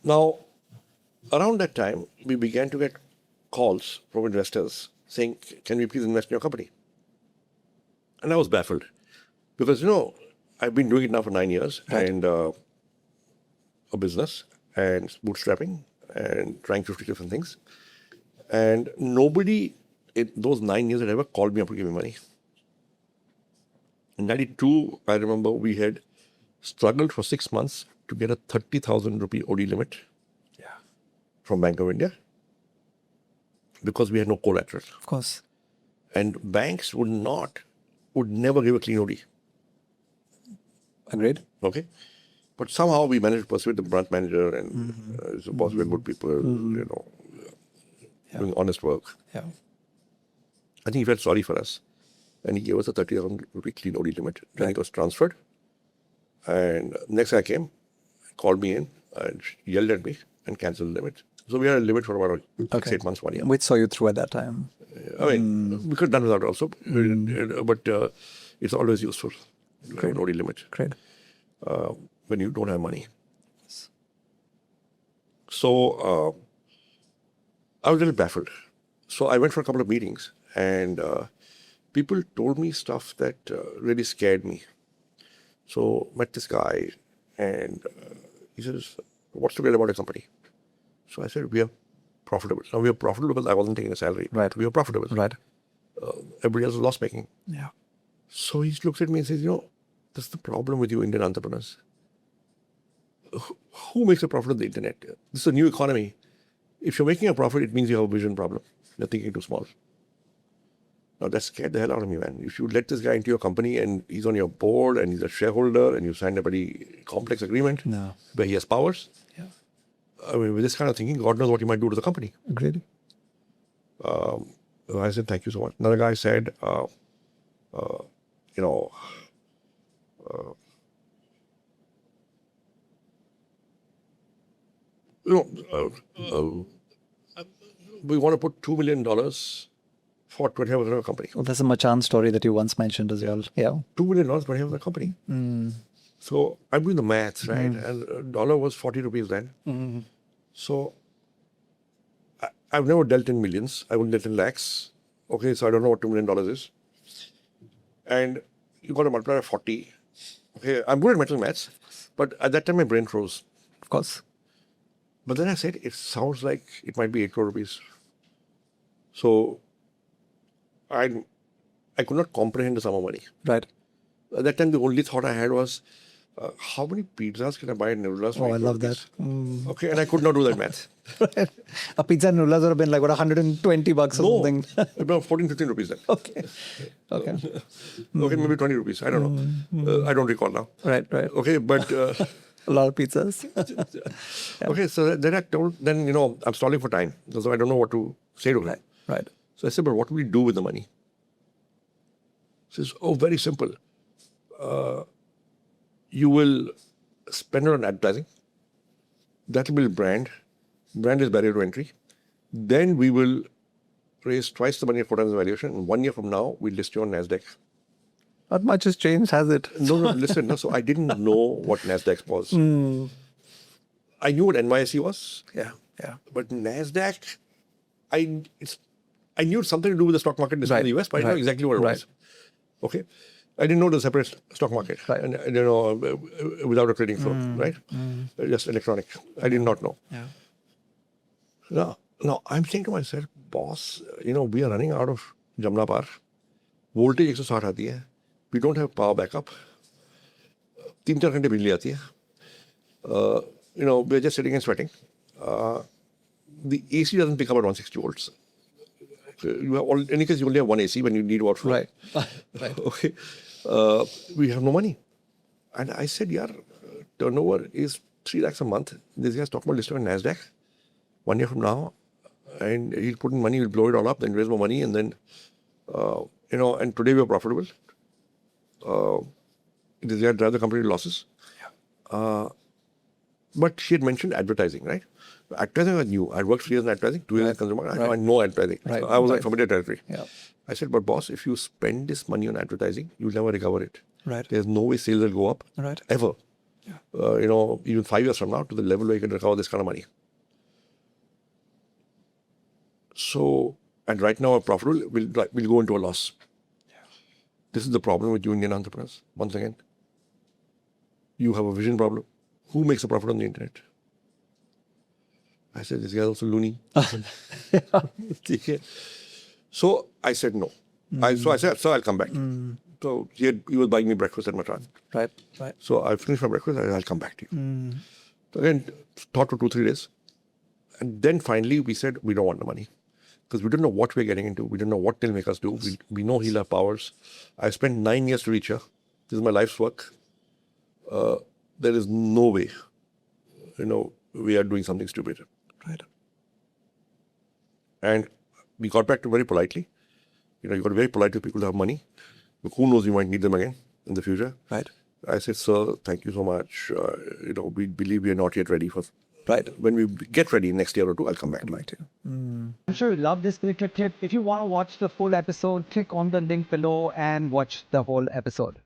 Now, around that time, we began to get calls from investors saying, can we please invest in your company? And I was baffled because, I've been doing it now for 9 years and a business and bootstrapping and trying 50 different things. And nobody in those 9 years had ever called me up to give me money. In 92, I remember we had struggled for 6 months to get a 30,000 rupee OD limit from Bank of India because we had no collateral. Of course. And banks would never give a clean OD. Agreed. Okay. But somehow we managed to persuade the branch manager and his boss were good people, doing honest work. Yeah. I think he felt sorry for us. And he gave us a 30,000 rupee clean OD limit. Then it was transferred. And next guy came, called me in and yelled at me and cancelled the limit. So we had a limit for about 6-8 months, 1 year. Which saw you through at that time? I mean, we could have done without also. But it's always useful. To have an OD limit. Great. When you don't have money. So I was a little baffled. So I went for a couple of meetings and people told me stuff that really scared me. So met this guy and he says, what's so great about a company? So I said, we are profitable. Now we are profitable because I wasn't taking a salary. Right. We are profitable. Right. Everybody else was loss making. Yeah. So he looks at me and says, that's the problem with you Indian entrepreneurs. Who makes a profit on the internet? This is a new economy. If you're making a profit, it means you have a vision problem. You're thinking too small. Now that scared the hell out of me, man. If you let this guy into your company and he's on your board and he's a shareholder and you signed a very complex agreement where he has powers, I mean, with this kind of thinking, God knows what you might do to the company. Agreed. I said, thank you so much. Another guy said, we want to put $2 million for 25% of the company. Well, that's a Machan story that you once mentioned as well. Yeah. $2 million, 25% of the company. So I'm doing the maths, right? And dollar was 40 rupees then. So I've never dealt in millions. I only dealt in lakhs. Okay, so I don't know what $2 million is. And you got to multiply by 40. Okay, I'm good at mental maths, but at that time my brain froze. Of course. But then I said, it sounds like it might be 8 crore rupees. So I could not comprehend the sum of money. Right. At that time, the only thought I had was, how many pizzas can I buy at Nirula's? Oh, I love that. Okay, and I could not do that math. A pizza in Nirula's would have been like, what, 120 bucks or something? About 14, 15 rupees then. Okay. Okay. Okay, maybe 20 rupees. I don't know. I don't recall now. Right. Okay, but... a lot of pizzas. Okay, so then I told, I'm stalling for time. So I don't know what to say to him. Right. So I said, but what will we do with the money? He says, very simple. You will spend it on advertising. That will build brand. Brand is barrier to entry. Then we will raise twice the money at 4 times the valuation. And 1 year from now, we'll list you on Nasdaq. Not much has changed, has it? No, listen. So I didn't know what Nasdaq was. I knew what NYSE was. Yeah. But Nasdaq, I knew something to do with the stock market in the US, but I didn't know exactly what it was. Okay. I didn't know the separate stock market. Right. And without a trading floor, right? Just electronic. I did not know. Yeah. Now I'm saying to myself, boss, we are running out of Jamna Par. Voltage 160 aati hai. We don't have power backup. 3-4 घंटे बिजली आती है. We're just sitting and sweating. The AC doesn't pick up at 160 volts. You have in any case, you only have one AC when you need water. Right. Okay. We have no money. And I said, turnover is 3 lakhs a month. This guy's talking about listing on Nasdaq 1 year from now. And he'll put in money, he'll blow it all up, then raise more money. And then, and today we're profitable. This guy drive the company to losses. But she had mentioned advertising, right? Advertising was new. I worked 3 years in advertising, 2 years in consumer. I know advertising. Right. So I was in familiar territory. Yeah. I said, but boss, if you spend this money on advertising, you'll never recover it. Right. There's no way sales will go up. Right. Ever. even 5 years from now, to the level where you can recover this kind of money. So, and right now, we're profitable, we'll go into a loss. This is the problem with you Indian entrepreneurs. Once again, you have a vision problem. Who makes a profit on the internet? I said, this guy is also loony. So I said no. So I said, sir, I'll come back. So he was buying me breakfast at Matran. Right. So I finished my breakfast, I'll come back to you. So again, thought for 2-3 days. And then finally we said, we don't want the money. Because we didn't know what we're getting into. We didn't know what they'll make us do. We know he'll have powers. I spent 9 years to reach here. This is my life's work. There is no way, we are doing something stupid. Right. And we got back to very politely. You got to be very polite to people who have money. But who knows, you might need them again in the future. Right. I said, sir, thank you so much. We believe we are not yet ready for. Right. When we get ready next year or two, I'll come back to you. I'm sure you love this particular tip. If you want to watch the full episode, click on the link below and watch the whole episode.